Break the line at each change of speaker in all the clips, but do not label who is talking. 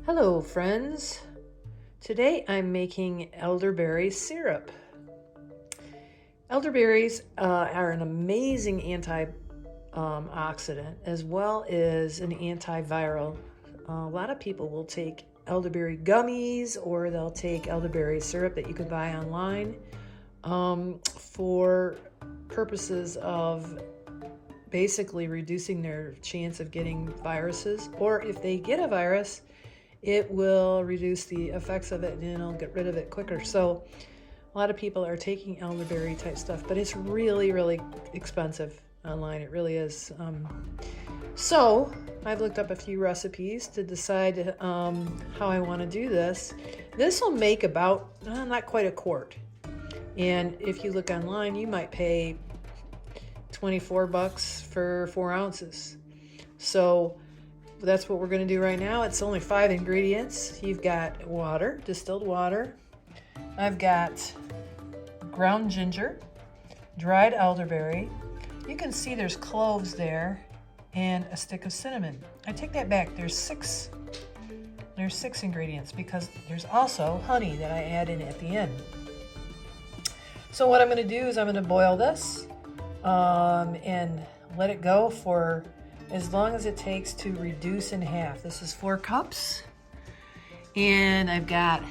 Hello friends, today I'm making elderberry syrup. Elderberries are an amazing antioxidant as well as an antiviral. A lot of people will take elderberry gummies or they'll take elderberry syrup that you can buy online for purposes of basically reducing their chance of getting viruses, or if they get a virus, it will reduce the effects of it and it'll get rid of it quicker. So a lot of people are taking elderberry type stuff, but it's really expensive online. It really is. So I've looked up a few recipes to decide how I want to do this. This will make about not quite a quart. And if you look online, you might pay $24 for 4 ounces. So that's what we're going to do right now. It's only 5 ingredients. You've got water, distilled water. I've got ground ginger, dried elderberry. You can see there's cloves there and a stick of cinnamon. I take that back. There's six ingredients because there's also honey that I add in at the end. So what I'm going to do is I'm going to boil this and let it go for as long as it takes to reduce in half. This is 4 cups. And I've got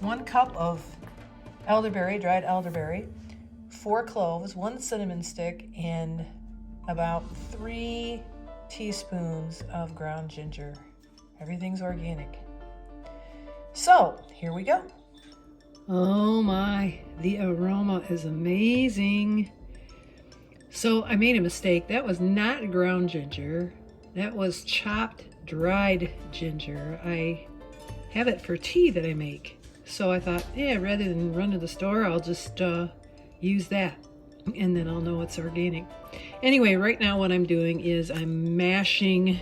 1 cup of elderberry, dried elderberry, 4 cloves, 1 cinnamon stick, and about 3 teaspoons of ground ginger. Everything's organic. So, here we go. Oh my, the aroma is amazing. So I made a mistake. That was not ground ginger. That was chopped dried ginger. I have it for tea that I make. So I thought, yeah, rather than run to the store, I'll just use that. And then I'll know it's organic. Anyway, right now what I'm doing is I'm mashing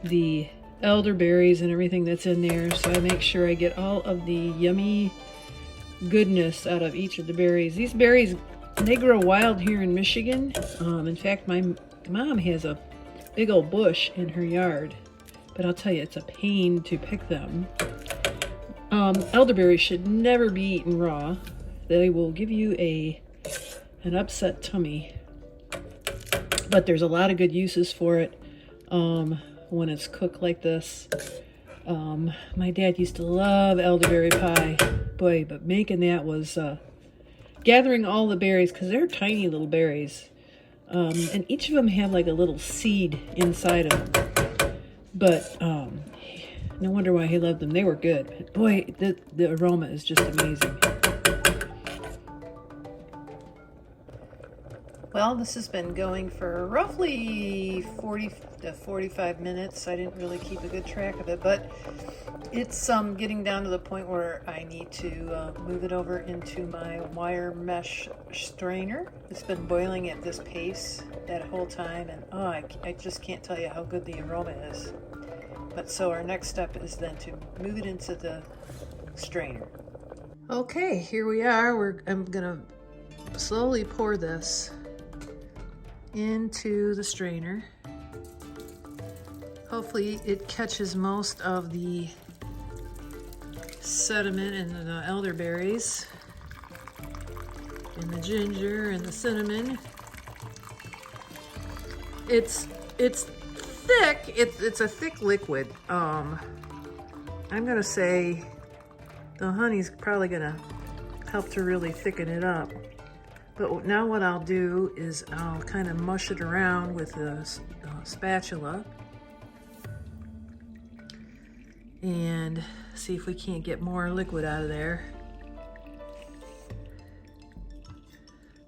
the elderberries and everything that's in there. So I make sure I get all of the yummy goodness out of each of the berries. These berries, they grow wild here in Michigan. In fact, my mom has a big old bush in her yard, but I'll tell you, it's a pain to pick them. Elderberries should never be eaten raw. They will give you an upset tummy, but there's a lot of good uses for it when it's cooked like this. My dad used to love elderberry pie. Boy, but making that was gathering all the berries, because they're tiny little berries, and each of them have like a little seed inside of them, but no wonder why he loved them. They were good, but boy, the aroma is just amazing. Well, this has been going for roughly 40 to 45 minutes. I didn't really keep a good track of it, but it's getting down to the point where I need to move it over into my wire mesh strainer. It's been boiling at this pace that whole time, and I just can't tell you how good the aroma is. But so our next step is then to move it into the strainer. Okay, here we are. I'm gonna slowly pour this into the strainer. Hopefully it catches most of the sediment and the elderberries and the ginger and the cinnamon. It's thick. It's a thick liquid. I'm gonna say the honey's probably gonna help to really thicken it up. But now what I'll do is I'll kind of mush it around with a spatula and see if we can't get more liquid out of there.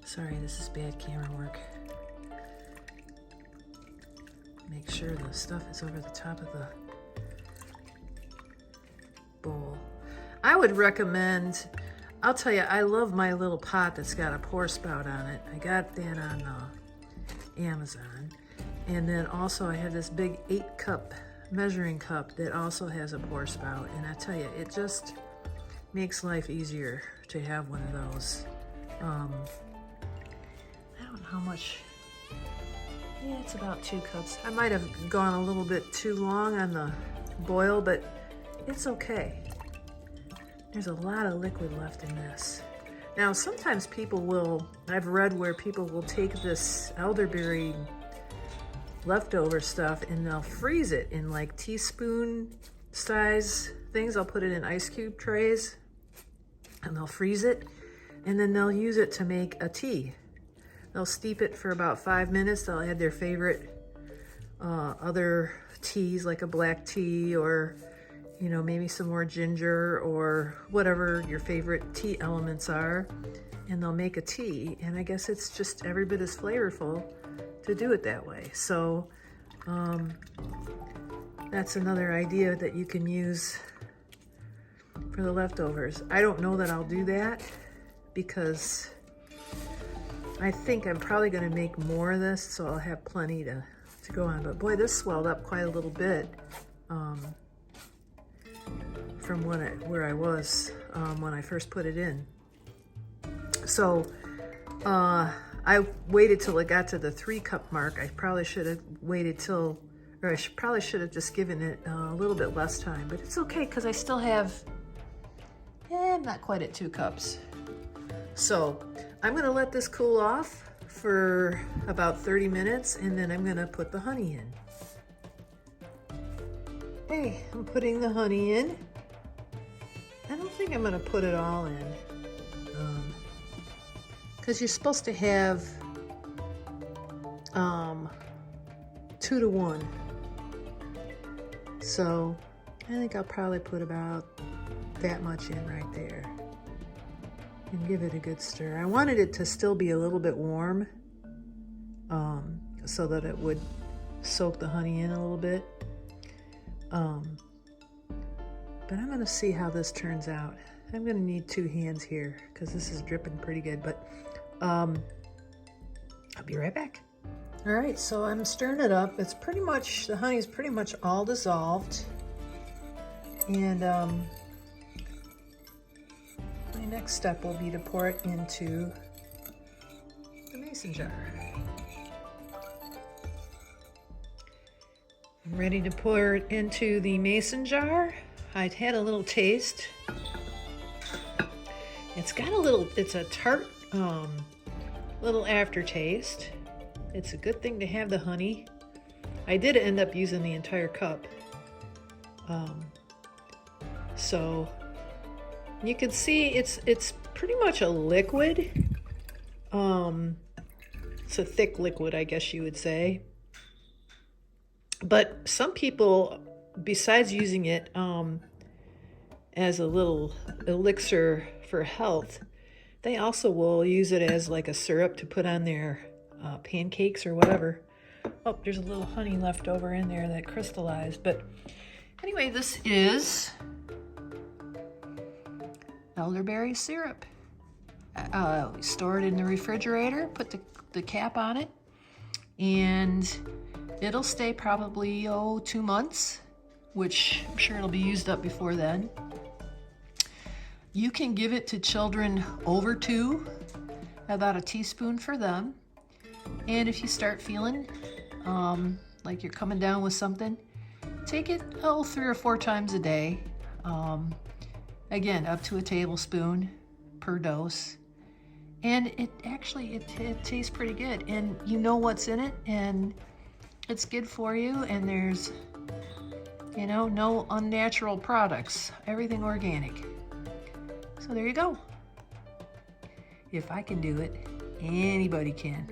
Sorry, this is bad camera work. Make sure the stuff is over the top of the bowl. I would recommend, I'll tell you, I love my little pot that's got a pour spout on it. I got that on Amazon. And then also I have this big 8-cup measuring cup that also has a pour spout. And I tell you, it just makes life easier to have one of those. I don't know how much. Yeah, it's about 2 cups. I might have gone a little bit too long on the boil, but it's okay. There's a lot of liquid left in this. Now, sometimes people will, I've read where people will take this elderberry leftover stuff and they'll freeze it in like teaspoon size things. I'll put it in ice cube trays and they'll freeze it, and then they'll use it to make a tea. They'll steep it for about 5 minutes. They'll add their favorite other teas, like a black tea, or you know, maybe some more ginger or whatever your favorite tea elements are, and they'll make a tea. And I guess it's just every bit as flavorful to do it that way. So that's another idea that you can use for the leftovers. I don't know that I'll do that because I think I'm probably going to make more of this, so I'll have plenty to go on. But boy, this swelled up quite a little bit from where I was when I first put it in. So I waited till it got to the 3-cup mark. I probably should have waited till, or I probably should have just given it a little bit less time, but it's okay because I still have, not quite at 2 cups. So I'm gonna let this cool off for about 30 minutes, and then I'm gonna put the honey in. Okay, I'm putting the honey in. I don't think I'm gonna put it all in, because you're supposed to have 2 to 1. So I think I'll probably put about that much in right there and give it a good stir. I wanted it to still be a little bit warm so that it would soak the honey in a little bit. But I'm gonna see how this turns out. I'm gonna need 2 hands here because this is dripping pretty good, but I'll be right back. All right, so I'm stirring it up. It's pretty much, the honey is pretty much all dissolved. And my next step will be to pour it into the mason jar. I'm ready to pour it into the mason jar. I'd had a little taste. It's got a little, it's a tart little aftertaste. It's a good thing to have the honey. I did end up using the entire cup. So you can see it's pretty much a liquid. It's a thick liquid, I guess you would say. But some people, besides using it as a little elixir for health, they also will use it as like a syrup to put on their pancakes or whatever. Oh, there's a little honey left over in there that crystallized. But anyway, this is elderberry syrup. Store it in the refrigerator, put the cap on it, and it'll stay probably 2 months, which I'm sure it'll be used up before then. You can give it to children over 2, about a teaspoon for them. And if you start feeling like you're coming down with something, take it 3 or 4 times a day. Again, up to a tablespoon per dose. And it actually, it tastes pretty good. And you know what's in it, and it's good for you, and there's, you know, no unnatural products. Everything organic. So there you go. If I can do it, anybody can.